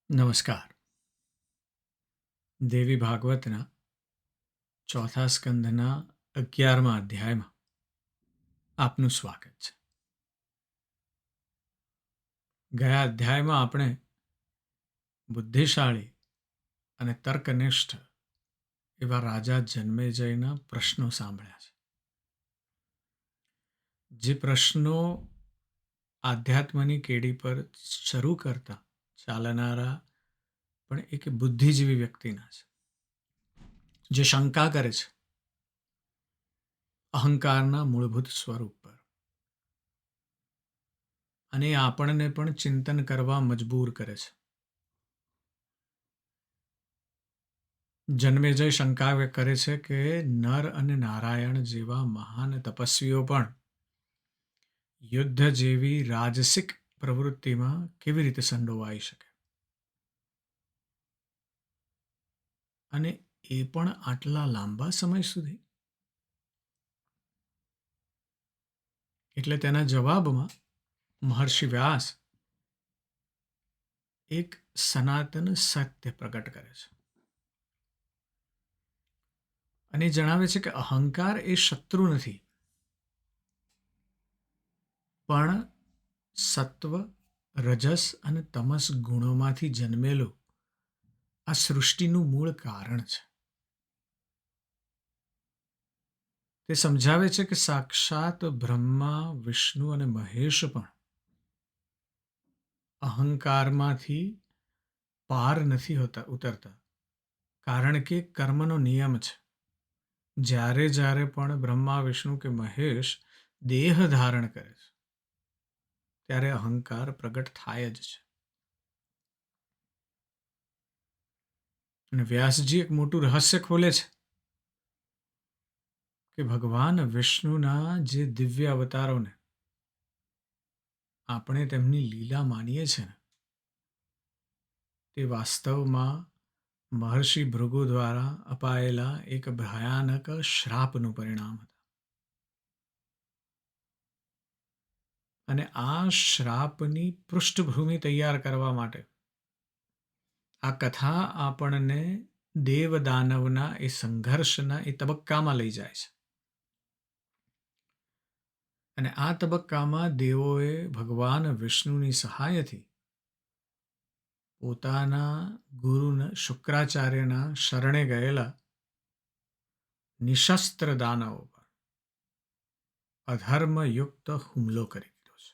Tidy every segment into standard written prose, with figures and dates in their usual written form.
નમસ્કાર. દેવી ભાગવતના ચોથા સ્કંધના 11મા અધ્યાયમાં આપનું સ્વાગત છે. ગયા અધ્યાયમાં આપણે બુદ્ધિશાળી અને તર્કનિષ્ઠ એવા રાજા જન્મેજયના પ્રશ્નો સાંભળ્યા છે. જે પ્રશ્નો આધ્યાત્મની કેડી પર શરૂ કરતા ચાલનારા પણ એક બુદ્ધિજીવી વ્યક્તિના છે, જે શંકા કરે છે અહંકારના મૂળભૂત સ્વરૂપ પર, અને એ આપણને પણ ચિંતન કરવા મજબૂર કરે છે. જન્મેજય શંકા કરે છે કે નર અને નારાયણ જેવા મહાન તપસ્વીઓ પણ યુદ્ધ જેવી રાજસિક પ્રવૃત્તિમાં કેવી રીતે સંડોવાઈ શકે, અને એ પણ આટલા લાંબા સમય સુધી. એટલે તેના જવાબમાં મહર્ષિ વ્યાસ એક સનાતન સત્ય પ્રગટ કરે છે, અને જણાવે છે કે અહંકાર એ શત્રુ નથી, પણ સત્વ, રજસ અને તમસ ગુણોમાંથી જન્મેલું આ સૃષ્ટિનું મૂળ કારણ છે. તે સમજાવે છે કે સાક્ષાત બ્રહ્મા, વિષ્ણુ અને મહેશ પણ અહંકારમાંથી પાર નથી ઉતરતા, કારણ કે કર્મનો નિયમ છે. જ્યારે જ્યારે પણ બ્રહ્મા, વિષ્ણુ કે મહેશ દેહ ધારણ કરે છે, ત્યારે અહંકાર પ્રગટ થાય જ છે. અને વ્યાસજી એક મોટું રહસ્ય ખોલે છે કે ભગવાન વિષ્ણુના જે દિવ્ય અવતારોને આપણે તેમની લીલા માનીએ છીએ ને, તે વાસ્તવમાં મહર્ષિ ભૃગુ દ્વારા અપાયેલા એક ભયાનક શ્રાપનું પરિણામ હતા. અને આ શ્રાપની પૃષ્ઠભૂમિ તૈયાર કરવા માટે આ કથા આપણને દેવદાનવના એ સંઘર્ષના એ તબક્કામાં લઈ જાય છે. અને આ તબક્કામાં દેવોએ ભગવાન વિષ્ણુની સહાયથી પોતાના ગુરુ શુક્રાચાર્યના શરણે ગયેલા નિશસ્ત્ર દાનવો પર અધર્મયુક્ત હુમલો કરી દીધો છે.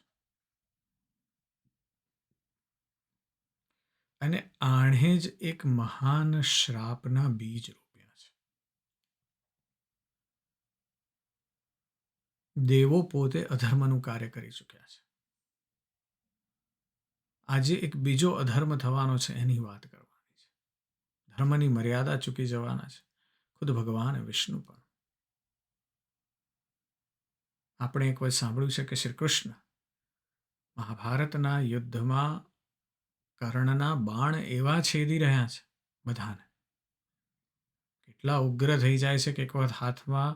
અને આણે જ એક મહાન શ્રાપના બીજ રોપ્યા છે. દેવો પોતે અધર્મનું કાર્ય કરી ચૂક્યા છે. આજે એક બીજો અધર્મ થવાનો છે, એની વાત કરવાની છે. ધર્મની મર્યાદા ચૂકી જવાના છે ખુદ ભગવાન વિષ્ણુ પણ. આપણે એક વાર સાંભળ્યું છે કે શ્રી કૃષ્ણ મહાભારતના યુદ્ધમાં કર્ણના બાણ એવા છેદી રહ્યા છે બધાને, કેટલા ઉગ્ર થઈ જાય છે કે એક વખત હાથમાં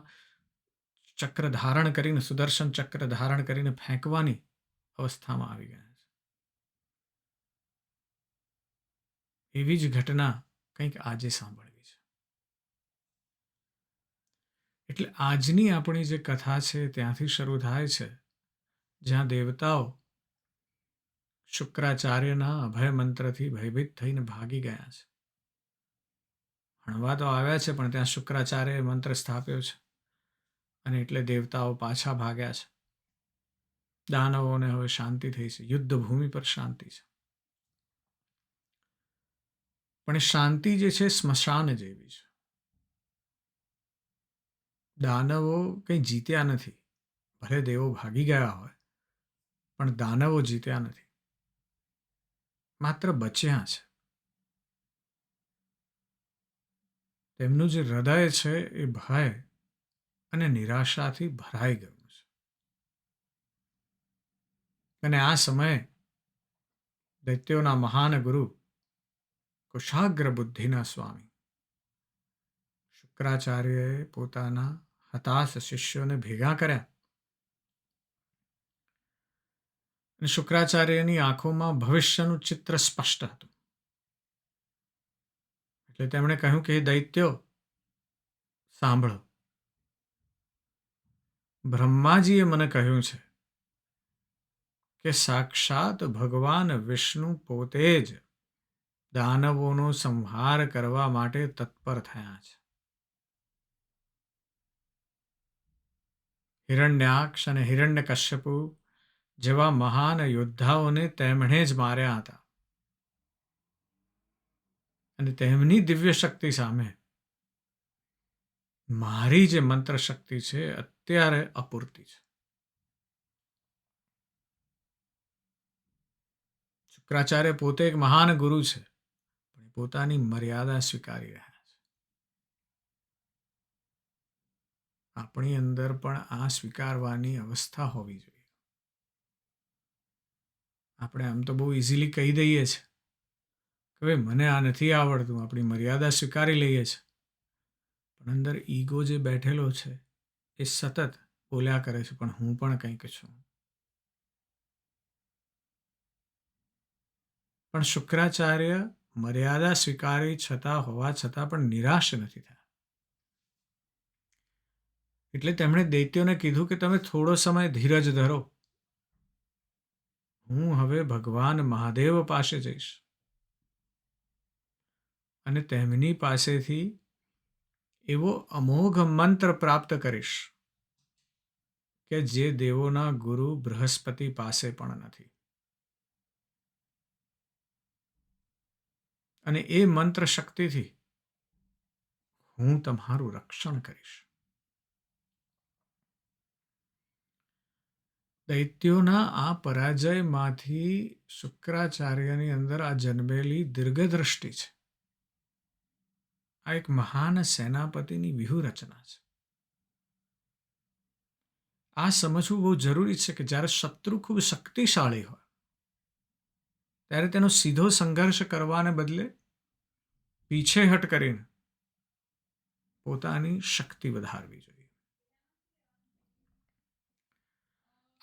ચક્ર ધારણ કરીને, સુદર્શન ચક્ર ધારણ કરીને ફેંકવાની અવસ્થામાં આવી ગયા છે. એવી જ ઘટના કંઈક આજે સાંભળવી છે. એટલે આજની આપણી જે કથા છે ત્યાંથી શરૂ થાય છે, જ્યાં દેવતાઓ શુક્રાચાર્યના અભય મંત્રથી ભયભીત થઈને ભાગી ગયા છે. હણવા તો આવ્યા છે, પણ ત્યાં શુક્રાચાર્યએ મંત્ર સ્થાપ્યો છે, અને એટલે દેવતાઓ પાછા ભાગ્યા છે. દાનવોને હવે શાંતિ થઈ છે, યુદ્ધ ભૂમિ પર શાંતિ છે. પણ એ શાંતિ જે છે સ્મશાન જેવી છે. દાનવો કંઈ જીત્યા નથી. ભલે દેવો ભાગી ગયા હોય, પણ દાનવો જીત્યા નથી, માત્ર બચ્યા છે. તેમનું જે હૃદય છે એ ભય અને નિરાશાથી ભરાઈ ગયું છે. અને આ સમયે દૈત્યોના મહાન ગુરુ, કુશાગ્ર બુદ્ધિના સ્વામી શુક્રાચાર્યએ પોતાના હતાશ શિષ્યોને ભેગા કર્યા, અને શુક્રાચાર્યની આંખોમાં ભવિષ્યનું ચિત્ર સ્પષ્ટ હતું. એટલે તેમણે કહ્યું કે હે દૈત્યો, સાંભળો. બ્રહ્માજીએ મને કહ્યું છે કે સાક્ષાત ભગવાન વિષ્ણુ પોતે જ દાનવોનો સંહાર કરવા માટે તત્પર થયા છે. હિરણ્યાક્ષ અને હિરણ્યકશ્યપુ જેવા મહાન યોદ્ધાઓને તેમણે જ માર્યા હતા. અને તેમની દિવ્ય શક્તિ સામે મારી જે મંત્ર શક્તિ છે અત્યારે અપૂરતી છે. શુક્રાચાર્ય પોતે એક મહાન ગુરુ છે, પણ પોતાની મર્યાદા સ્વીકારી રહ્યા છે. આપણી અંદર પણ આ સ્વીકારવાની અવસ્થા હોવી જોઈએ. આપણે આમ તો બહુ ઇઝીલી કહી દઈએ છીએ કે ભાઈ મને આ નથી આવડતું, આપણી મર્યાદા સ્વીકારી લઈએ છીએ. પણ અંદર ઈગો જે બેઠેલો છે એ સતત બોલ્યા કરે છે, પણ હું પણ કંઈક છું. પણ શુક્રાચાર્ય મર્યાદા સ્વીકારી હોવા છતાં પણ નિરાશ નથી થયા. એટલે તેમણે દૈત્યોને કીધું કે તમે થોડો સમય ધીરજ ધરો. હું હવે ભગવાન મહાદેવ પાસે જઈશ અને તેમની પાસેથી એવો અમોઘ મંત્ર પ્રાપ્ત કરીશ કે જે દેવોના ગુરુ બૃહસ્પતિ પાસે પણ નથી. અને એ મંત્ર શક્તિથી હું તમારું રક્ષણ કરીશ. દૈત્યોના આ પરાજયમાંથી શુક્રાચાર્યની અંદર આ જન્મેલી દીર્ઘદ્રષ્ટિ છે. આ એક મહાન સેનાપતિની વ્યૂહરચના છે. આ સમજવું બહુ જરૂરી છે કે જ્યારે શત્રુ ખૂબ શક્તિશાળી હોય ત્યારે તેનો સીધો સંઘર્ષ કરવાને બદલે પીછેહટ કરીને પોતાની શક્તિ વધારવી જોઈએ.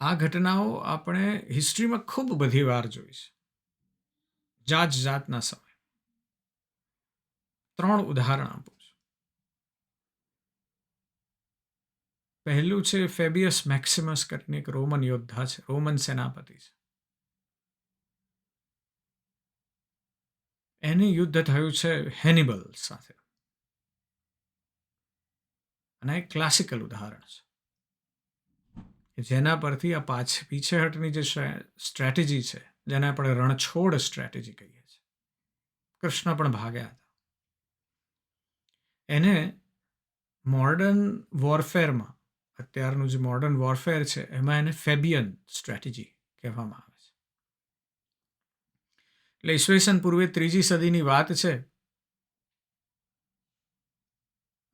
આ ઘટનાઓ આપણે હિસ્ટ્રીમાં ખૂબ બધી વાર જોઈ છે, જાત જાતના સમય. 3 ઉદાહરણ આપું છું. પહેલું છે ફેબિયસ મેક્સિમસ કરીને એક રોમન યોદ્ધા છે, રોમન સેનાપતિ છે. એને યુદ્ધ થયું છે હેનિબલ સાથે. અને એક ક્લાસિકલ ઉદાહરણ છે જેના પરથી આ પીછેહટની જે સ્ટ્રેટેજી છે, જેને આપણે રણછોડ સ્ટ્રેટેજી કહીએ છીએ, કૃષ્ણ પણ ભાગ્યા હતા. એને મોડર્ન વોરફેરમાં, અત્યારનું જે મોડર્ન વોરફેર છે એમાં એને ફેબિયન સ્ટ્રેટેજી કહેવામાં આવે છે. એટલે ઈસવીસન પૂર્વે 3જી સદીની વાત છે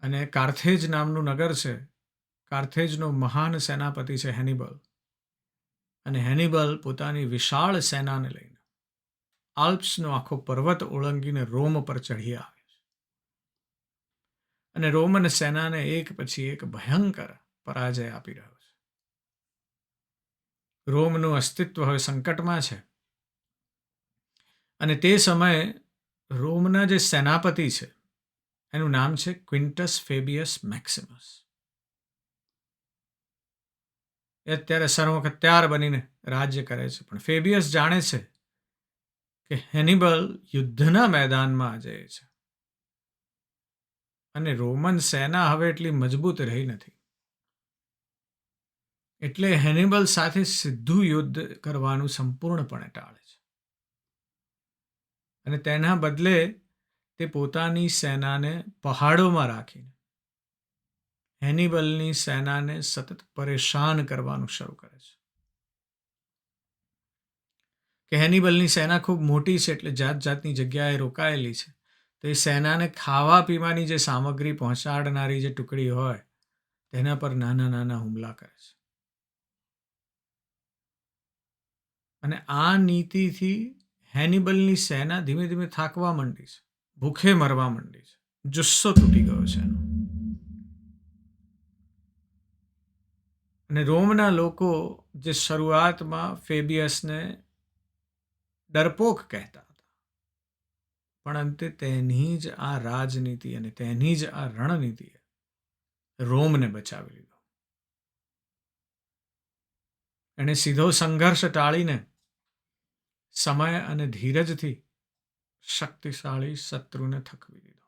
અને કાર્થેજ નામનું નગર છે. કાર્થેજનો મહાન સેનાપતિ છે હેનિબલ. અને હેનિબલ પોતાની વિશાળ સેનાને લઈને આલ્પ્સનો આખો પર્વત ઓળંગીને રોમ પર ચઢી આવે છે. અને રોમન સેનાને એક પછી એક ભયંકર પરાજય આપી રહ્યો છે. રોમનું અસ્તિત્વ હવે સંકટમાં છે. અને તે સમયે રોમના જે સેનાપતિ છે એનું નામ છે ક્વિન્ટસ ફેબિયસ મેક્સિમસ. એ અત્યારે સર્વખત્યાર બનીને રાજ્ય કરે છે. પણ ફેબિયસ જાણે છે કે હેનિબલ યુદ્ધના મેદાનમાં અજેય છે અને રોમન સેના હવે એટલી મજબૂત રહી નથી. એટલે હેનિબલ સાથે સીધું યુદ્ધ કરવાનું સંપૂર્ણપણે ટાળે છે. અને તેના બદલે તે પોતાની સેનાને પહાડોમાં રાખીને હેનિબલની સેનાને સતત પરેશાન કરવાનું શરૂ કરે છે. કે હેનિબલની સેના ખૂબ મોટી છે, એટલે જાત જાતની જગ્યાએ રોકાયેલી છે. તો એ સેનાને ખાવા પીવાની જે સામગ્રી પહોંચાડનારી જે ટુકડી હોય તેના પર નાના નાના હુમલા કરે છે. અને આ નીતિથી હેનિબલની સેના ધીમે ધીમે થાકવા માંડી છે, ભૂખે મરવા માંડી છે, જુસ્સો તૂટી ગયો છે એનો. અને રોમના લોકો જે શરૂઆતમાં ફેબિયસને ડરપોક કહેતા હતા, પણ અંતે તેની જ આ રાજનીતિ અને તેની જ આ રણનીતિએ રોમને બચાવી લીધો. એણે સીધો સંઘર્ષ ટાળીને સમય અને ધીરજથી શક્તિશાળી શત્રુને થકવી દીધો.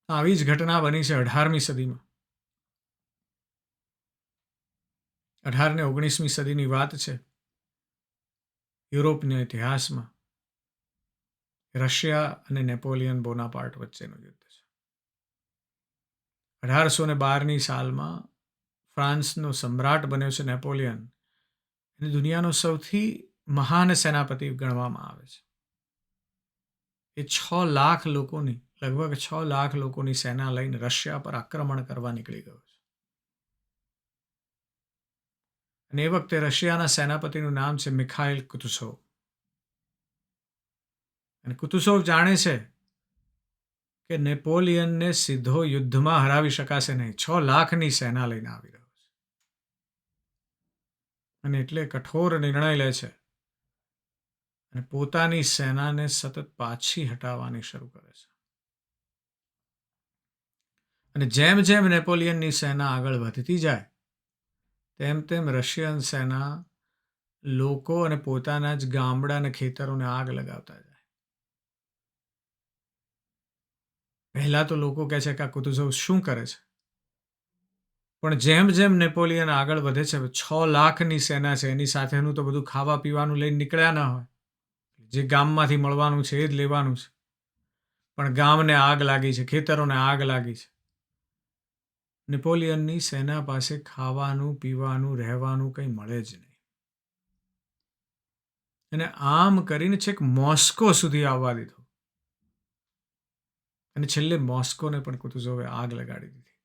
આવી જ ઘટના બની છે 18મી સદીમાં. 18 ને 19મી સદીની વાત છે. યુરોપના ઇતિહાસમાં રશિયા અને નેપોલિયન બોનાપાર્ટ વચ્ચેનું યુદ્ધ છે. 1812ની સાલમાં ફ્રાન્સનો સમ્રાટ બન્યો છે નેપોલિયન. એને દુનિયાનો સૌથી મહાન સેનાપતિ ગણવામાં આવે છે. એ 6 લાખ લોકોની લગભગ 6 લાખ લોકોની સેના લઈને રશિયા પર આક્રમણ કરવા નીકળી ગયો છે. અને એ વખતે રશિયાના સેનાપતિનું નામ છે મિખાઇલ કુતુસોવ. અને કુતુસોવ જાણે છે કે નેપોલિયનને સીધો યુદ્ધમાં હરાવી શકાશે નહીં. 6 લાખની સેના લઈને આવી રહ્યો છે. અને એટલે કઠોર નિર્ણય લે છે અને પોતાની સેનાને સતત પાછી હટાવવાની શરૂ કરે છે. અને જેમ જેમ નેપોલિયનની સેના આગળ વધતી જાય તેમ તેમ રશિયન સેના લોકો અને પોતાના જ ગામડા અને ખેતરોને આગ લગાવતા જાય. પહેલા તો લોકો કહે છે કે આ કુતુઝોવ શું કરે છે, પણ જેમ જેમ નેપોલિયન આગળ વધે છે, 6 લાખની સેના છે, એની સાથેનું તો બધું ખાવા પીવાનું લઈને નીકળ્યા ના હોય, જે ગામમાંથી મળવાનું છે એ જ લેવાનું છે. પણ ગામને આગ લાગી છે, ખેતરોને આગ લાગી છે. નેપોલિયનની સેના પાસે ખાવાનું પીવાનું રહેવાનું કંઈ મળે જ નહીં. અને આમ કરીને છેક મોસ્કો સુધી આવવા દીધો. અને છેલ્લે મોસ્કોને પણ કુતુઝોવે આગ લગાડી દીધી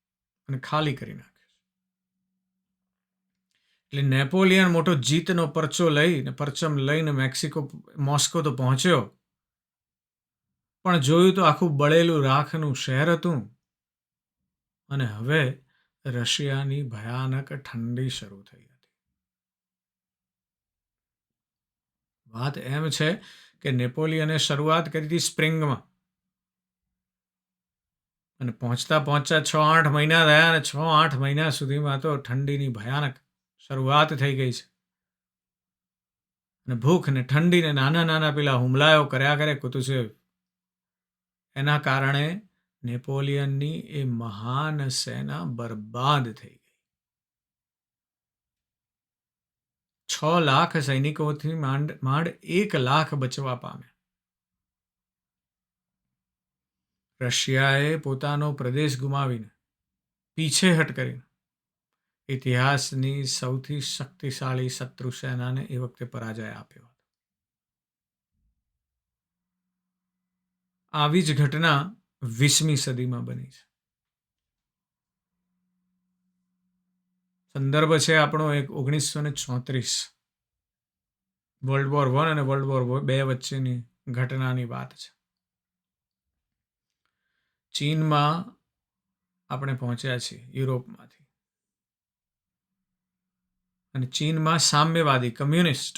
અને ખાલી કરી નાખ્યો. એટલે નેપોલિયન મોટો જીતનો પરચમ લઈને મોસ્કો તો પહોંચ્યો, પણ જોયું તો આખું બળેલું રાખનું શહેર હતું. અને હવે રશિયાની ભયાનક ઠંડી શરૂ થઈ હતી. વાત એમ છે કે નેપોલિયને શરૂઆત કરી હતી સ્પ્રિંગમાં, અને પહોંચતા 6-8 મહિના થયા, અને 6-8 મહિના સુધીમાં તો ઠંડીની ભયાનક શરૂઆત થઈ ગઈ છે. અને ભૂખ ને ઠંડી ને નાના નાના પેલા હુમલાઓ કર્યા કરે કુતુઝોવ. એના કારણે નેપોલિયનની એ મહાન સેના બરબાદ થઈ ગઈ. 6 લાખ સૈનિકોથી માંડ 1 લાખ બચવા પામ્યા. રશિયાએ પોતાનો પ્રદેશ ગુમાવીને, પીછેહટ કરીને ઇતિહાસની સૌથી શક્તિશાળી શત્રુ સેનાને એ વખતે પરાજય આપ્યો હતો. આવી જ ઘટના 20મી સદીમાં બની છે. સંદર્ભ છે આપણો 1934, વર્લ્ડ વોર I અને વર્લ્ડ વોર II વચ્ચેની ઘટનાની વાત છે. ચીનમાં આપણે પહોંચ્યા છીએ યુરોપમાંથી. અને ચીનમાં સામ્યવાદી કમ્યુનિસ્ટ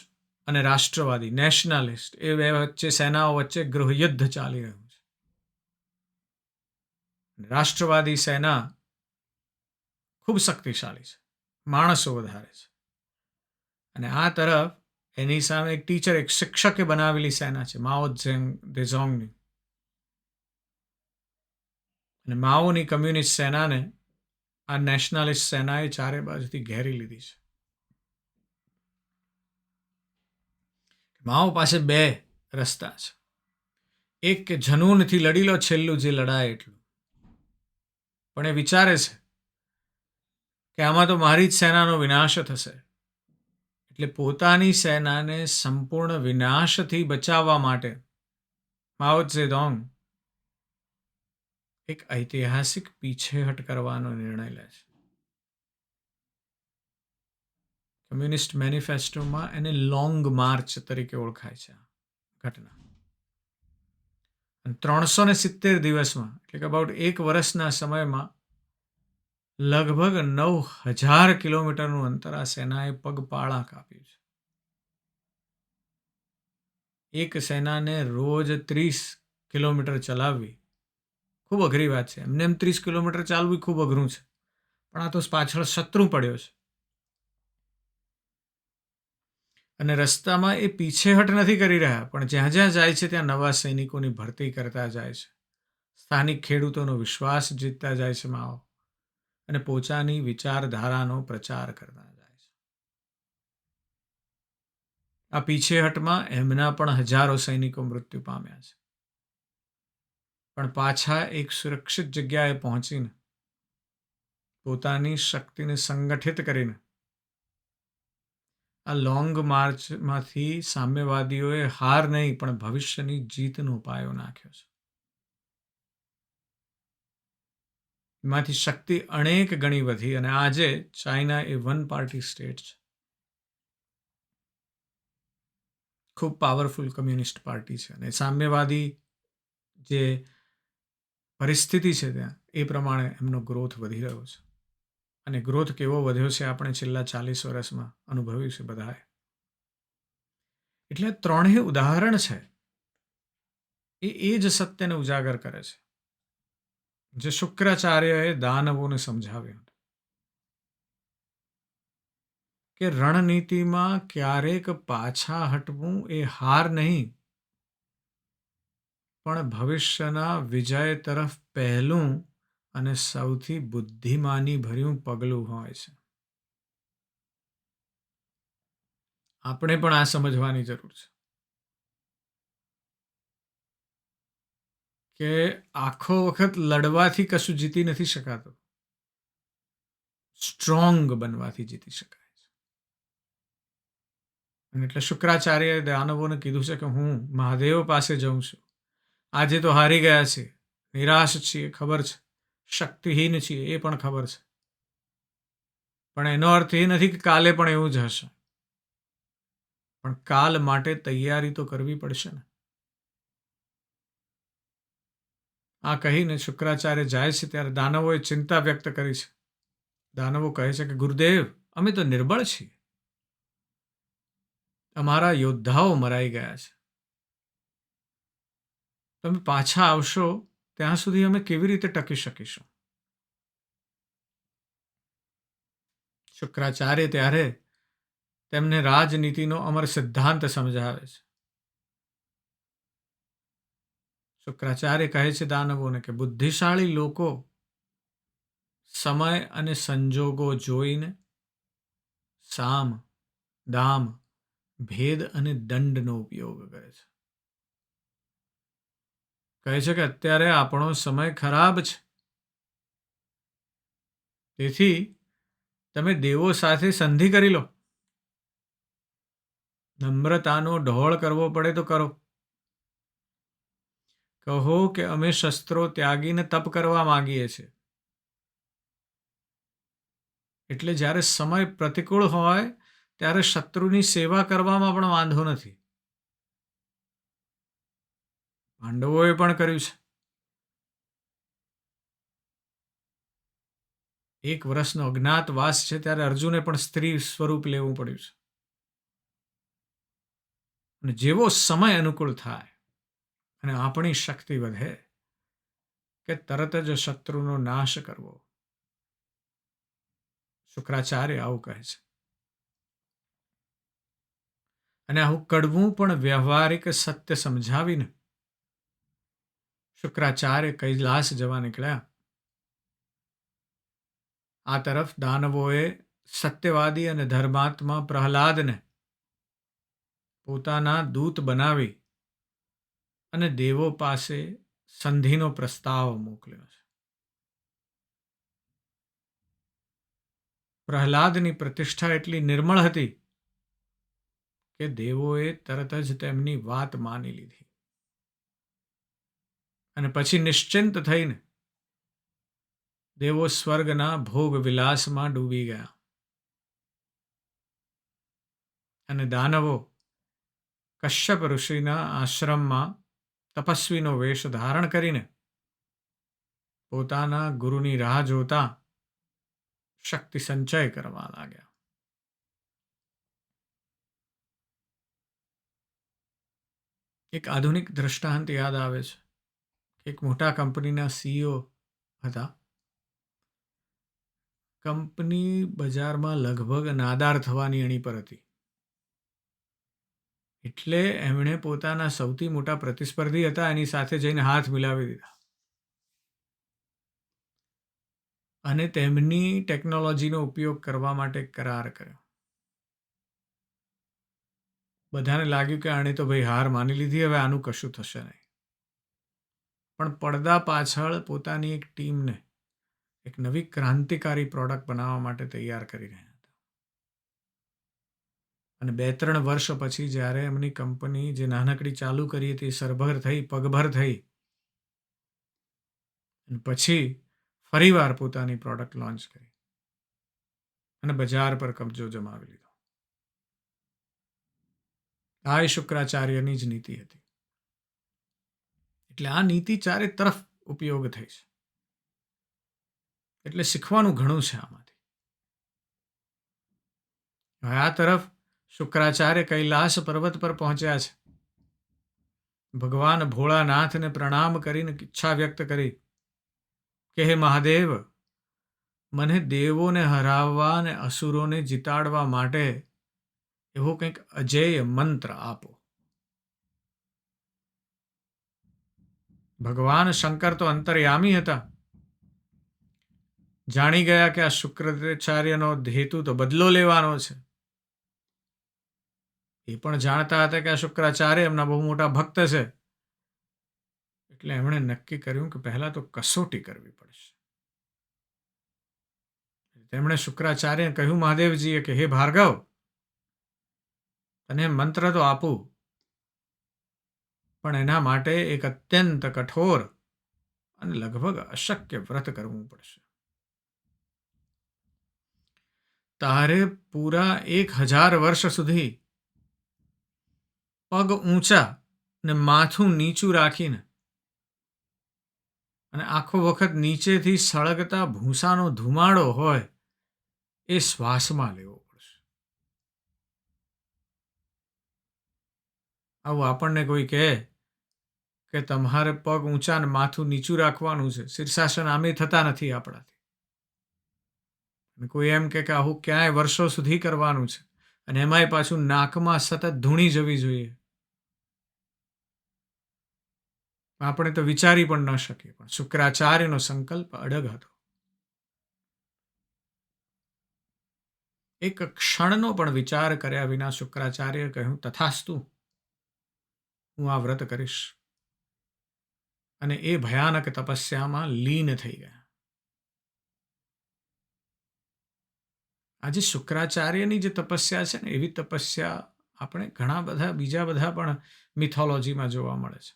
અને રાષ્ટ્રવાદી નેશનાલિસ્ટ એ બે સેનાઓ વચ્ચે ગૃહયુદ્ધ ચાલી રહ્યું છે. રાષ્ટ્રવાદી સેના ખૂબ શક્તિશાળી છે, માણસો વધારે છે. અને આ તરફ એની સામે એક ટીચર, એક શિક્ષકે બનાવેલી સેના છે, માઓ ઝેડોંગની. અને માઓની કમ્યુનિસ્ટ સેનાને આ નેશનાલિસ્ટ સેનાએ ચારે બાજુથી ઘેરી લીધી છે. માઓ પાસે 2 રસ્તા છે. એક કે જનૂનથી લડી લો છેલ્લું જે લડાય એટલું. પણ એ વિચારે છે કે આમાં તો મારી જ સેનાનો વિનાશ થશે. એટલે પોતાની સેનાને સંપૂર્ણ વિનાશથી બચાવવા માટે માઓ ઝેડોંગ એક ઐતિહાસિક પીછેહટ કરવાનો નિર્ણય લે છે. કમ્યુનિસ્ટ મેનિફેસ્ટોમાં એને લોંગ માર્ચ તરીકે ઓળખાય છે આ ઘટના. અને 370 દિવસમાં, એટલે કે અબાઉટ 1 વર્ષના સમયમાં લગભગ 9000 કિલોમીટરનું અંતર આ સેનાએ પગપાળા કાપ્યું છે. એક સેનાને રોજ 30 કિલોમીટર ચલાવવી ખૂબ અઘરી વાત છે. એમને એમ 30 કિલોમીટર ચાલવું ખૂબ અઘરું છે, પણ આ તો પાછળ શત્રુ પડ્યો છે અને રસ્તામાં એ પીછેહટ નથી કરી રહ્યા, પણ જ્યાં જ્યાં જાય છે ત્યાં નવા સૈનિકોની ભરતી કરતા જાય છે. સ્થાનિક ખેડૂતોનો વિશ્વાસ જીતતા જાય છે માઓ, અને પોતાની વિચારધારાનો પ્રચાર કરતા જાય છે. આ પીછેહટમાં એમના પણ હજારો સૈનિકો મૃત્યુ પામ્યા છે, પણ પાછા એક સુરક્ષિત જગ્યાએ પહોંચીને પોતાની શક્તિને સંગઠિત કરીને આ લોંગ માર્ચમાંથી સામ્યવાદીઓએ હાર નહીં પણ ભવિષ્યની જીતનો પાયો નાખ્યો છે. એમાંથી શક્તિ અનેક ગણી વધી અને આજે ચાઇના એ વન પાર્ટી સ્ટેટ છે. ખૂબ પાવરફુલ કમ્યુનિસ્ટ પાર્ટી છે અને સામ્યવાદી જે પરિસ્થિતિ છે ત્યાં એ પ્રમાણે એમનો ગ્રોથ વધી રહ્યો છે. અને ગ્રોથ કેવો વધ્યો છે આપણે છેલ્લા 40 વર્ષમાં અનુભવ્યું છે બધાએ. એટલે ત્રણેય ઉદાહરણ છે એ જ સત્યને ઉજાગર કરે છે જે શુક્રાચાર્યએ દાનવોને સમજાવ્યું કે રણનીતિમાં ક્યારેક પાછા હટવું એ હાર નહીં, પણ ભવિષ્યના વિજય તરફ પહેલું અને સૌથી બુદ્ધિમાની ભર્યું પગલું હોય છે. આપણે પણ આ સમજવાની જરૂર છે કે આખો વખત લડવાથી કશું જીતી નથી શકાતું, સ્ટ્રોંગ બનવાથી જીતી શકાય છે. અને એટલે શુક્રાચાર્યએ દાનવોને કીધું છે કે હું મહાદેવ પાસે જઉં છું. આજે તો હારી ગયા છે, નિરાશ છીએ, ખબર છે, શક્તિહીન છીએ એ પણ ખબર છે, પણ એનો અર્થ એ નથી કે કાલે પણ એવું જ હશે. પણ કાલ માટે તૈયારી તો કરવી પડશે ને. આ કહીને શુક્રાચાર્ય જાય છે ત્યારે દાનવોએ ચિંતા વ્યક્ત કરી છે. દાનવો કહે છે કે ગુરુદેવ, અમે તો નિર્બળ છીએ, અમારા યોદ્ધાઓ મરાઈ ગયા છે, તમે પાછા આવશો ત્યાં સુધી અમે કેવી રીતે ટકી શકીશું? શુક્રાચાર્ય ત્યારે તેમને રાજનીતિનો અમર સિદ્ધાંત સમજાવે છે. શુક્રાચાર્ય કહે છે દાનવોને કે બુદ્ધિશાળી લોકો સમય અને સંજોગો જોઈને સામ, દામ, ભેદ અને દંડનો ઉપયોગ કરે છે. કહે છે કે અત્યારે આપણો સમય ખરાબ છે, તેથી તમે દેવો સાથે સંધિ કરી લો. નમ્રતાનો ઢોળ કરવો પડે તો કરો. કહો કે અમે શસ્ત્રો ત્યાગીને તપ કરવા માંગીએ છીએ. એટલે જ્યારે સમય પ્રતિકૂળ હોય ત્યારે શત્રુની સેવા કરવામાં પણ વાંધો નથી. પાંડવોએ પણ કર્યું છે. 1 વર્ષનો અજ્ઞાતવાસ છે ત્યારે અર્જુને પણ સ્ત્રી સ્વરૂપ લેવું પડ્યું છે. અને જેવો સમય અનુકૂળ થાય અને આપણી શક્તિ વધે કે તરત જ શત્રુનો નાશ કરવો. શુક્રાચાર્ય આવું કહે છે. અને આવું કડવું પણ વ્યવહારિક સત્ય સમજાવીને શુક્રાચાર્ય કૈલાસ જવા નીકળ્યા. આ તરફ દાનવોએ સત્યવાદી અને ધર્માત્મા પ્રહલાદને પોતાના દૂત બનાવી અને દેવો પાસે સંધિનો પ્રસ્તાવ મોકલ્યો છે. પ્રહલાદની પ્રતિષ્ઠા એટલી નિર્મળ હતી કે દેવોએ તરત જ તેમની વાત માની લીધી અને પછી નિશ્ચિંત થઈને દેવો સ્વર્ગના ભોગ વિલાસમાં ડૂબી ગયા. અને દાનવો કશ્યપ ઋષિના આશ્રમમાં તપસ્વીનો વેશ ધારણ કરીને પોતાના ગુરુની રાહ જોતા શક્તિ સંચય કરવા લાગ્યા. એક આધુનિક દ્રષ્ટાંત યાદ આવે છે. એક મોટા કંપનીના CEO હતા. કંપની બજારમાં લગભગ નાદાર થવાની એણી પર હતી. એટલે એમણે પોતાના સૌથી મોટા પ્રતિસ્પર્ધી હતા એની સાથે જઈને હાથ મિલાવી દીધા અને તેમની ટેકનોલોજીનો ઉપયોગ કરવા માટે કરાર કર્યો. બધાને લાગ્યું કે આણે તો ભાઈ હાર માની લીધી, હવે આનું કશું થશે નહીં. પણ પડદા પાછળ પોતાની એક ટીમને એક નવી ક્રાંતિકારી પ્રોડક્ટ બનાવવા માટે તૈયાર કરી રહ્યા હતા. અને 2-3 વર્ષ પછી જ્યારે એમની કંપની જે નાનકડી ચાલુ કરી હતી સરભર થઈ, પગભર થઈ, અને પછી ફરીવાર પોતાની પ્રોડક્ટ લોન્ચ કરી અને બજાર પર કબજો જમાવી લીધો. આ એ શુક્રાચાર્યની જ નીતિ હતી. એટલે આ નીતિ ચારે તરફ ઉપયોગ થઈ છે. એટલે શીખવાનું ઘણું છે આમાંથી. હવે આ તરફ શુક્રાચાર્ય કૈલાસ પર્વત પર પહોંચ્યા છે. ભગવાન ભોળાનાથને પ્રણામ કરીને ઈચ્છા વ્યક્ત કરી કે હે મહાદેવ, મને દેવોને હરાવવા અને અસુરોને જીતાડવા માટે એવો કંઈક અજેય મંત્ર આપો. ભગવાન શંકર તો અંતર્યામી હતા. જાણી ગયા કે આ શુક્રાચાર્યનો હેતુ તો બદલો લેવાનો છે. એ પણ જાણતા હતા કે આ શુક્રાચાર્ય એમના બહુ મોટા ભક્ત છે. એટલે એમણે નક્કી કર્યું કે પહેલા તો કસોટી કરવી પડશે. તેમણે શુક્રાચાર્યને કહ્યું મહાદેવજીએ કે હે ભાર્ગવ, તને મંત્ર તો આપું, પણ એના માટે એક અત્યંત કઠોર અને લગભગ અશક્ય વ્રત કરવું પડશે. તારે પૂરા 1000 વર્ષ સુધી પગ ઊંચા ને માથું નીચું રાખીને અને આખો વખત નીચેથી સળગતા ભૂસાનો ધુમાડો હોય એ શ્વાસમાં લેવો પડશે. આવું આપણને કોઈ કહે કે તમારે પગ ઊંચા ને માથું નીચું રાખવાનું છે, શીર્ષાસન આમે થતા નથી આપણાથી. અને કોઈ એમ કે આવું ક્યાંય વર્ષો સુધી કરવાનું છે અને એમાંય પાછું નાકમાં સતત ધૂણી જવી જોઈએ, આપણે તો વિચારી પણ ન શકીએ. પણ શુક્રાચાર્યનો સંકલ્પ અડગ હતો. એક ક્ષણનો પણ વિચાર કર્યા વિના શુક્રાચાર્યએ કહ્યું તથાસ્તુ, હું આ વ્રત કરીશ. અને એ ભયાનક તપસ્યામાં લીન થઈ ગયા. આજે શુક્રાચાર્યની જે તપસ્યા છે ને, એવી તપસ્યા આપણે ઘણા બધા બીજા બધા પણ મિથોલોજીમાં જોવા મળે છે.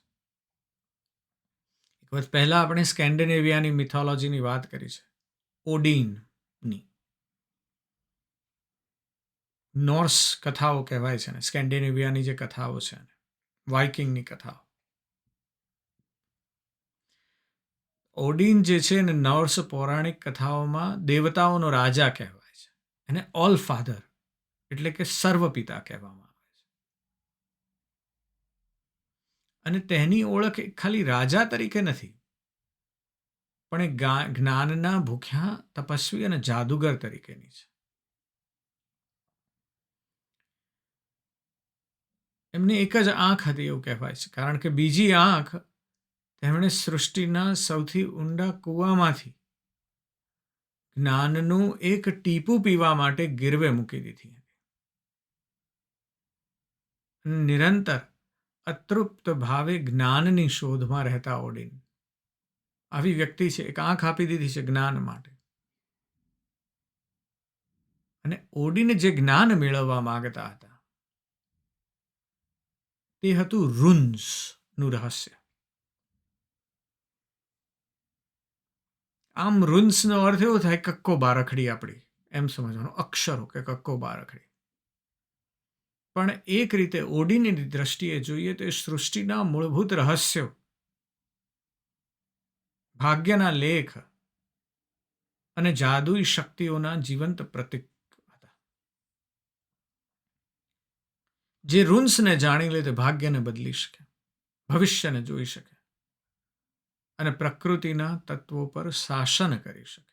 એક વર્ષ પહેલા આપણે સ્કેન્ડિનેવિયાની મિથોલોજીની વાત કરી છે, ઓડિનની. નોર્સ કથાઓ કહેવાય છે ને, સ્કેન્ડિનેવિયાની જે કથાઓ છે, વાઇકિંગની કથાઓ. ઓડિન જે છે ને, નોર્સ પૌરાણિક કથાઓમાં દેવતાઓનો રાજા કહેવાય છે. એને ઓલ ફાધર એટલે કે સર્વપિતા કહેવામાં આવે છે. અને તેની ઓળખ ખાલી રાજા તરીકે નથી, પણ એ જ્ઞાનના ભૂખ્યા તપસ્વી અને જાદુગર તરીકેની છે. એમની એક જ આંખ હતી એવું કહેવાય છે, કારણ કે બીજી આંખ તેમણે સૃષ્ટિના સૌથી ઊંડા કૂવામાંથી જ્ઞાનનું એક ટીપું પીવા માટે ગીરવે મૂકી દીધી હતી. નિરંતર અતૃપ્ત ભાવે જ્ઞાનની શોધમાં રહેતા ઓડિન આવી વ્યક્તિ છે. એક આંખ આપી દીધી છે જ્ઞાન માટે. અને ઓડિન જે જ્ઞાન મેળવવા માંગતા હતા તે હતું રુન્સનું રહસ્ય. આમ રુન્સનો અર્થ એવો થાય કક્કો બારખડી, આપણી એમ સમજવાનું, અક્ષરો કે કક્કો બારખડી. પણ એક રીતે ઓડિનની દ્રષ્ટિએ જોઈએ તો એ સૃષ્ટિના મૂળભૂત રહસ્યો, ભાગ્યના લેખ અને જાદુઈ શક્તિઓના જીવંત પ્રતીક હતા. જે રુન્સને જાણી લે તે ભાગ્યને બદલી શકે. ભવિષ્યને જોઈ શકે અને પ્રકૃતિના તત્વો પર શાસન કરી શકે.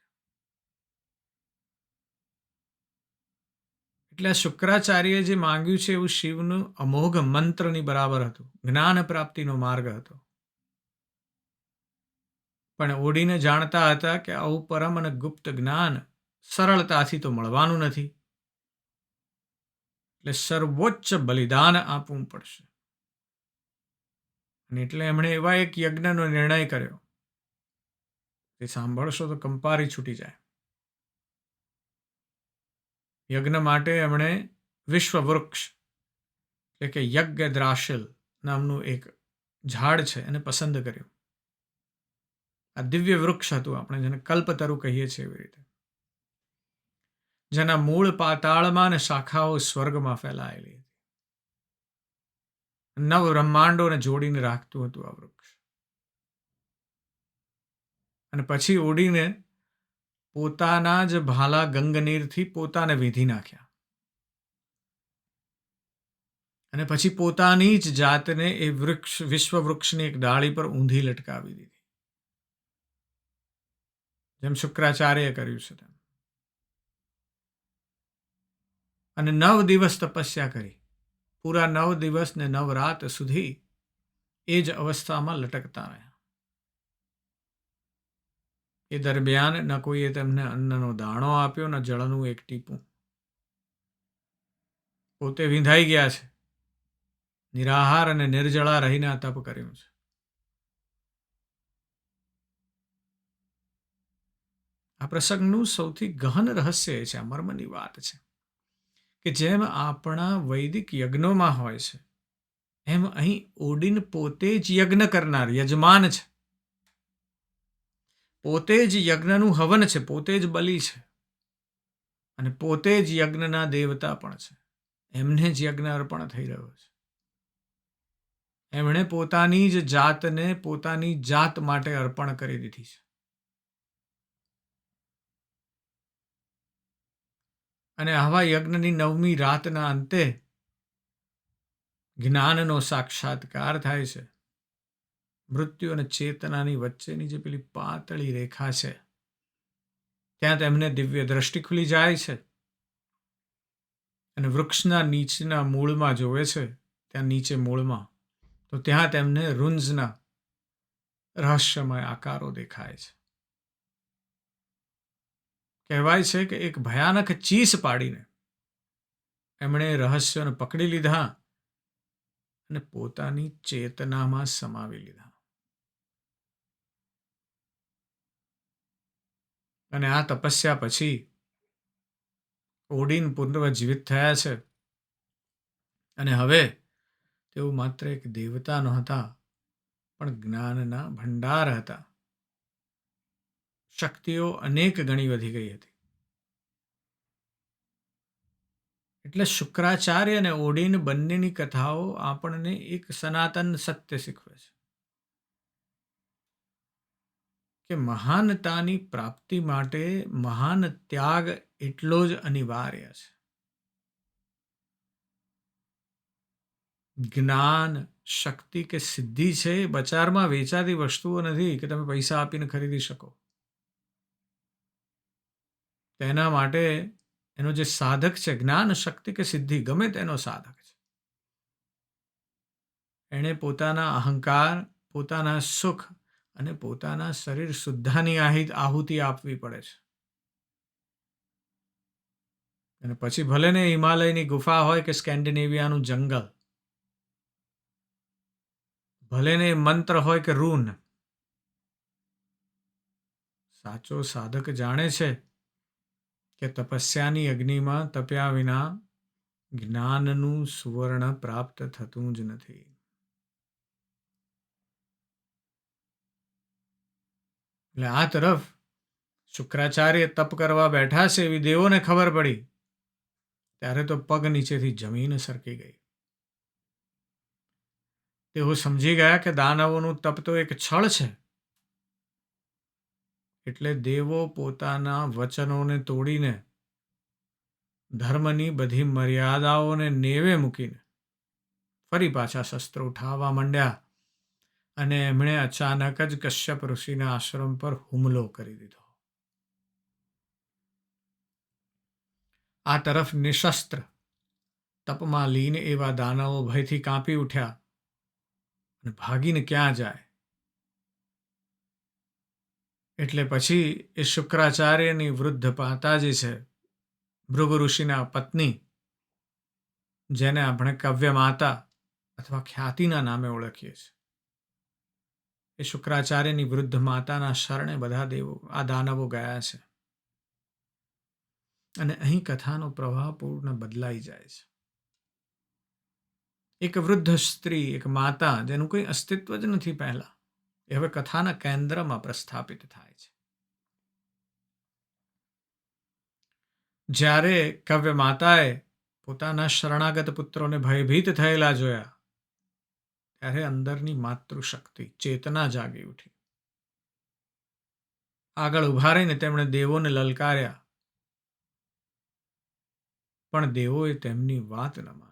એટલે આ શુક્રાચાર્યએ જે માંગ્યું છે એવું શિવનું અમોઘ મંત્રની બરાબર હતું. જ્ઞાન પ્રાપ્તિનો માર્ગ હતો. પણ ઓડીને જાણતા હતા કે આવું પરમ અને ગુપ્ત જ્ઞાન સરળતાથી તો મળવાનું નથી. એટલે સર્વોચ્ચ બલિદાન આપવું પડશે. અને એટલે એમણે એવા એક યજ્ઞનો નિર્ણય કર્યો. તે સાંભળશો તો કંપારી છૂટી જાય. યજ્ઞ માટે એમણે વિશ્વવૃક્ષ એટલે કે યજ્ઞદ્રાશિલ નામનું એક ઝાડ છે એને પસંદ કર્યું. આ દિવ્ય વૃક્ષ હતું, આપણે જેને કલ્પતરુ કહીએ છીએ એવી રીતે, જેના મૂળ પાતાળમાં અને શાખાઓ સ્વર્ગમાં ફેલાયેલી હતી. નવ બ્રહ્માંડોને જોડીને રાખતું હતું આ વૃક્ષ. અને પછી ઓડીને પોતાના જ ભાલા ગંગનીરથી પોતાને વીંધી નાખ્યા. અને પછી પોતાની જ જાતને એ વૃક્ષ વિશ્વવૃક્ષની એક ડાળી પર ઊંધી લટકાવી દીધી, જેમ શુક્રાચાર્યએ કર્યું છે તેમ. અને 9 દિવસ તપસ્યા કરી. પૂરા 9 દિવસ ને 9 રાત સુધી એ જ અવસ્થામાં લટકતા રહ્યા. એ દરમિયાન ન કોઈએ તેમને અન્નનો દાણો આપ્યો, ન જળનું એક ટીપું. પોતે વિંધાઈ ગયા છે. નિરાહાર અને નિર્જળા રહીને આ તપ કર્યું છે. આ પ્રસંગનું સૌથી ગહન રહસ્ય એ છે, આ મર્મની વાત છે, કે જેમ આપણા વૈદિક યજ્ઞોમાં હોય છે એમ અહીં ઓડિન પોતે જ યજ્ઞ કરનાર યજમાન છે. પોતે જ યજ્ઞનું હવન છે, પોતે જ બલિ છે અને પોતે જ યજ્ઞના દેવતા પણ છે. એમને જ યજ્ઞ અર્પણ થઈ રહ્યો છે. એમણે પોતાની જ જાતને પોતાની જાત માટે અર્પણ કરી દીધી છે. અને આવા યજ્ઞની 9મી રાતના અંતે જ્ઞાનનો સાક્ષાત્કાર થાય છે. મૃત્યુ અને ચેતનાની વચ્ચેની જે પેલી પાતળી રેખા છે ત્યાં તેમને દિવ્ય દ્રષ્ટિ ખુલી જાય છે. અને વૃક્ષના નીચેના મૂળમાં જોવે છે, ત્યાં નીચે મૂળમાં, તો ત્યાં તેમને રુંજના રહસ્યમય આકારો દેખાય છે. કહેવાય છે કે એક ભયાનક ચીસ પાડીને એમણે રહસ્યોને પકડી લીધા અને પોતાની ચેતનામાં સમાવી લીધા. અને આ તપસ્યા પછી ઓડિન પુનર્જીવિત થયા છે. અને હવે તેઓ માત્ર એક દેવતા નહોતા, પણ જ્ઞાનના ભંડાર હતા. શક્તિઓ અનેક ગણી વધી ગઈ હતી. એટલે શુક્રાચાર્ય અને ઓડિન બંનેની કથાઓ આપણને એક સનાતન સત્ય શીખવે છે કે મહાનતાની પ્રાપ્તિ માટે મહાન ત્યાગ એટલો જ અનિવાર્ય છે. જ્ઞાન, શક્તિ કે સિદ્ધિ છે એ બજારમાં વેચાતી વસ્તુઓ નથી કે તમે પૈસા આપીને ખરીદી શકો. તેના માટે એનો જે સાધક છે, જ્ઞાન, શક્તિ કે સિદ્ધિ ગમે તેનો સાધક છે, એણે પોતાના અહંકાર, પોતાના સુખ અને પોતાના શરીર શુદ્ધાની આહુતિ આપવી પડે છે. અને પછી ભલે ને હિમાલયની ગુફા હોય કે સ્કેન્ડિનેવિયાનું જંગલ, ભલે ને મંત્ર હોય કે રૂન, સાચો સાધક જાણે છે કે તપસ્યાની અગ્નિમાં તપ્યા વિના જ્ઞાનનું સુવર્ણ પ્રાપ્ત થતું જ નથી. એટલે આ તરફ શુક્રાચાર્ય તપ કરવા બેઠા છે એવી દેવોને ખબર પડી ત્યારે તો પગ નીચેથી જમીન સરકી ગઈ. તેઓ સમજી ગયા કે દાનવોનું તપ તો એક છળ છે. એટલે દેવો પોતાના વચનોને તોડીને, ધર્મની બધી મર્યાદાઓને નેવે મૂકીને ફરી પાછા શસ્ત્રો ઉઠાવવા માંડ્યા અને એમણે અચાનક જ કશ્યપ ઋષિના આશ્રમ પર હુમલો કરી દીધો. આ તરફ નિશસ્ત્ર તપમાં લીન એવા દાનવો ભયથી કાંપી ઉઠ્યા અને ભાગીને ક્યાં જાય. એટલે પછી એ શુક્રાચાર્યની વૃદ્ધ માતાજી છે, ભૃગુ ઋષિના પત્ની, જેને આપણે કવ્ય માતા અથવા ખ્યાતિના નામે ઓળખીએ છીએ, એ શુક્રાચાર્યની વૃદ્ધ માતાના શરણે બધા આ દાનવો ગયા છે. અને અહીં કથાનો પ્રવાહ પૂર્ણ બદલાઈ જાય છે. એક વૃદ્ધ સ્ત્રી, એક માતા, જેનું કોઈ અસ્તિત્વ જ નથી પહેલા, એ હવે કથાના કેન્દ્રમાં પ્રસ્થાપિત થાય છે. જ્યારે કવ્ય માતાએ પોતાના શરણાગત પુત્રોને ભયભીત થયેલા જોયા, ત્યારે અંદરની માતૃશક્તિ, ચેતના જાગી ઉઠી. આગળ ઉભા રહીને તેમણે દેવોને લલકાર્યા, પણ દેવોએ તેમની વાત ન માની.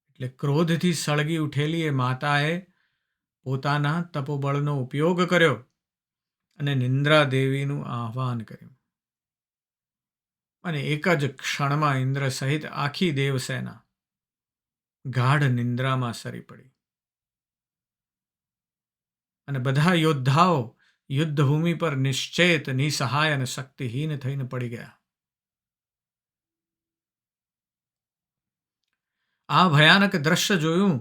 એટલે ક્રોધથી સળગી ઉઠેલી એ માતાએ પોતાના તપોબળનો ઉપયોગ કર્યો અને નિંદ્રા દેવીનું આહ્વાન કર્યું. અને એક જ ક્ષણમાં ઇન્દ્ર સહિત આખી દેવસેના ગાઢ નિંદ્રામાં સરી પડી. અને બધા યોદ્ધાઓ યુદ્ધભૂમિ પર નિશ્ચેત, નિસહાય અને શક્તિહીન થઈને પડી ગયા. આ ભયાનક દ્રશ્ય જોયું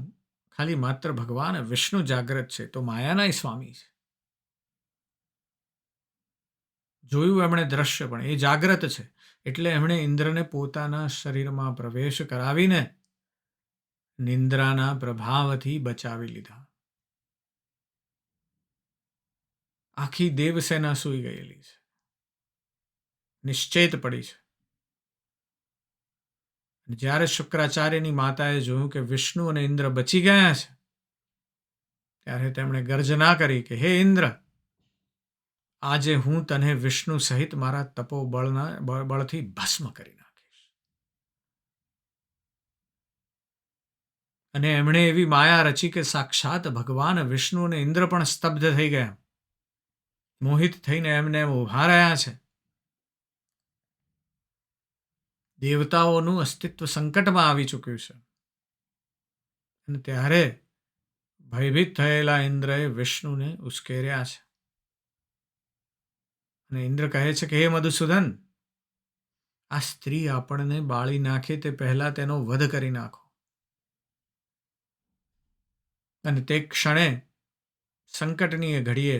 ખાલી માત્ર ભગવાન વિષ્ણુ જાગ્રત છે તો માયાના સ્વામી છે. જોયું એમણે દ્રશ્ય, પણ એ જાગ્રત છે, એટલે એમણે ઇન્દ્રને પોતાના શરીરમાં પ્રવેશ કરાવીને નિંદ્રાના પ્રભાવથી બચાવી લીધા. આખી દેવસેના સૂઈ ગયેલી છે, નિશ્ચેત પડી છે. જ્યારે શુક્રાચાર્યની માતાએ જોયું કે વિષ્ણુ અને ઇન્દ્ર બચી ગયા છે, ત્યારે તેમણે ગર્જના કરી કે હે ઇન્દ્ર, આજે હું તને વિષ્ણુ સહિત મારા બળથી ભસ્મ કરી નાખીશ. અને એમણે એવી માયા રચી કે સાક્ષાત ભગવાન વિષ્ણુ અને ઇન્દ્ર પણ સ્તબ્ધ થઈ ગયા, મોહિત થઈને એમને ઉભા રહ્યા છે. દેવતાઓનું અસ્તિત્વ સંકટમાં આવી ચૂક્યું છે. અને ત્યારે ભયભીત થયેલા ઇન્દ્રએ વિષ્ણુને ઉશ્કેર્યા છે. અને ઇન્દ્ર કહે છે કે હે મધુસૂદન, આ સ્ત્રી આપણને બાળી નાખે તે પહેલા તેનો વધ કરી નાખો. અને તે ક્ષણે, સંકટની એ ઘડીએ,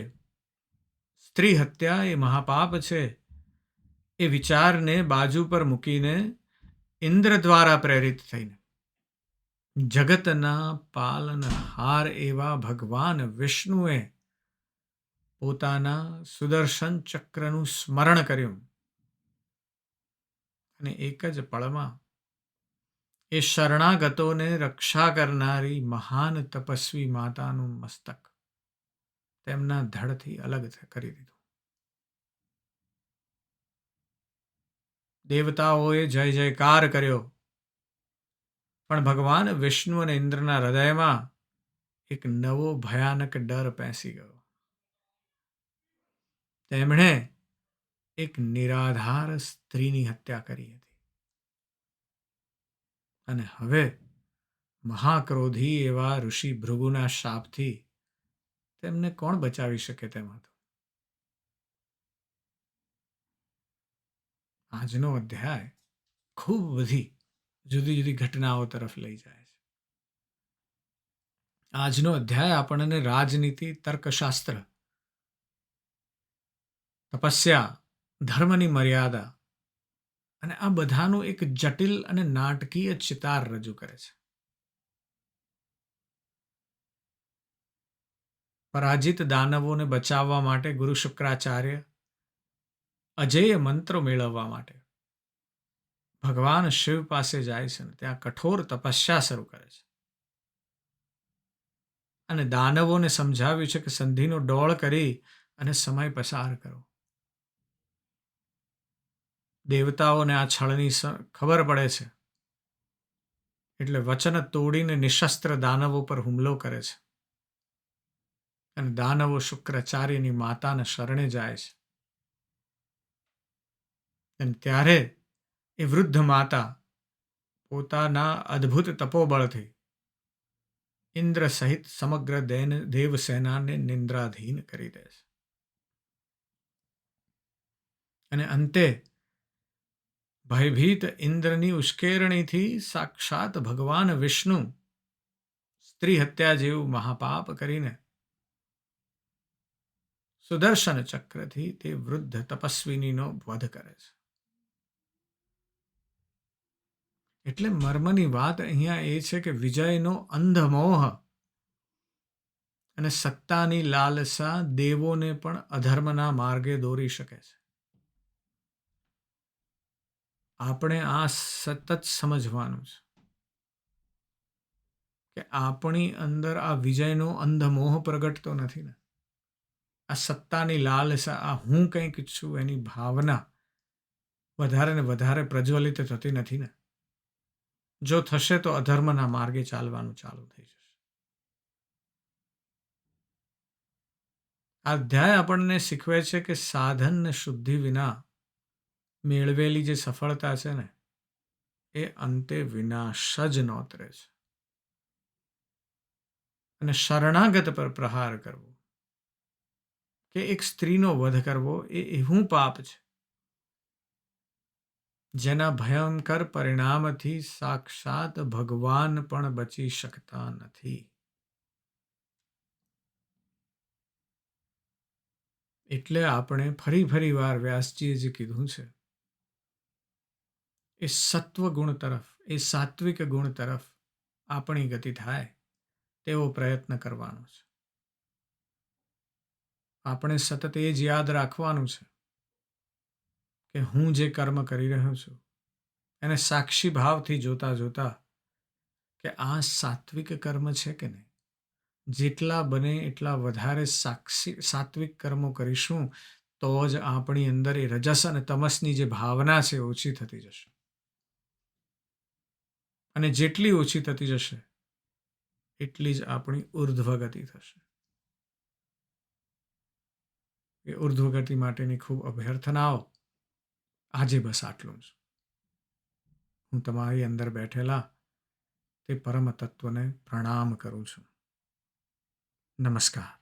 સ્ત્રી હત્યા એ મહાપાપ છે એ વિચારને બાજુ પર મૂકીને ઇન્દ્ર દ્વારા પ્રેરિત થઈને જગતના પાલનહાર એવા ભગવાન વિષ્ણુએ પોતાના સુદર્શન ચક્રનું સ્મરણ કર્યું. અને એક જ પળમાં એ શરણાગતોને રક્ષા કરનારી મહાન તપસ્વી માતાનું મસ્તક તેમના ધડથી અલગ કરી દીધું. દેવતાઓએ જય જયકાર કર્યો, પણ ભગવાન વિષ્ણુ અને ઇન્દ્રના હૃદયમાં એક નવો ભયાનક ડર પેસી ગયો. તેમણે એક નિરાધાર સ્ત્રીની હત્યા કરી હતી. અને હવે મહાક્રોધી એવા ઋષિ ભૃગુના શાપથી તેમને કોણ બચાવી શકે તેમ હતું. આજનો અધ્યાય ખૂબ બધી જુદી જુદી ઘટનાઓ તરફ લઈ જાય છે. આજનો અધ્યાય આપણને રાજનીતિ, તર્કશાસ્ત્ર, તપસ્યા, ધર્મની મર્યાદા અને આ બધાનું એક જટિલ અને નાટકીય ચિતાર રજૂ કરે છે. પરાજિત દાનવોને બચાવવા માટે ગુરુ શુક્રાચાર્ય અજેય મંત્રો મેળવવા માટે ભગવાન શિવ પાસે જાય છે અને ત્યાં કઠોર તપસ્યા શરૂ કરે છે. અને દાનવોને સમજાવ્યું છે કે સંધિનો ડોળ કરી અને સમય પસાર કરો. દેવતાઓને આ છળની ખબર પડે છે, એટલે વચન તોડીને નિશસ્ત્ર દાનવો પર હુમલો કરે છે અને દાનવો શુક્રાચાર્યની માતાને શરણે જાય છે. અને ત્યારે એ વૃદ્ધ માતા પોતાના અદ્ભુત તપોબળથી ઇન્દ્ર સહિત સમગ્ર દેવસેનાને નિંદ્રાધીન કરી દે છે. અને અંતે ભયભીત ઇન્દ્રની ઉશ્કેરણીથી સાક્ષાત ભગવાન વિષ્ણુ સ્ત્રી હત્યા જેવું મહાપાપ કરીને સુદર્શન ચક્રથી તે વૃદ્ધ તપસ્વિનીનો વધ કરે છે. એટલે મર્મની વાત અહીંયા એ છે કે વિજયનો અંધમોહ અને સત્તાની લાલસા દેવોને પણ અધર્મના માર્ગે દોરી શકે છે. આપણે આ સતત સમજવાનું છે કે આપણી અંદર આ વિજયનો અંધમોહ પ્રગટતો નથી ને. આ સત્તાની લાલસા, આ હું કંઈક છું એની ભાવના વધારે ને વધારે પ્રજ્વલિત થતી નથી ને. જો થશે તો અધર્મના માર્ગે ચાલવાનું ચાલુ થઈ જશે. આ અધ્યાય આપણને શીખવે છે કે સાધન ને શુદ્ધિ વિના મેળવેલી જે સફળતા છે ને એ અંતે વિનાશ જ નોતરે છે. અને શરણાગત પર પ્રહાર કરવો કે એક સ્ત્રીનો વધ કરવો એ એવું પાપ છે જેના ભયંકર પરિણામથી સાક્ષાત ભગવાન પણ બચી શકતા નથી. એટલે આપણે ફરી વાર વ્યાસજીએ જે કીધું છે એ સત્વ ગુણ તરફ, એ સાત્વિક ગુણ તરફ આપણી ગતિ થાય તેવો પ્રયત્ન કરવાનો છે. આપણે સતત એ જ યાદ રાખવાનું છે કે હું જે કર્મ કરી રહ્યો છું એને સાક્ષી ભાવથી જોતા જોતા કે આ સાત્વિક કર્મ છે કે નહીં. જેટલા બને એટલા વધારે સાત્વિક કર્મો કરીશું તો જ આપણી અંદર એ રજસ અને તમસની જે ભાવના છે ઓછી થતી જશે. અને જેટલી ઓછી થતી જશે એટલી જ આપણી ઉર્ધ્વગતિ થશે. એ ઉર્ધ્વગતિ માટેની ખૂબ અભ્યર્થનાઓ. આજે બસ આટલું જ. હું તમારી અંદર બેઠેલા તે પરમ તત્વને પ્રણામ કરું છું. નમસ્કાર.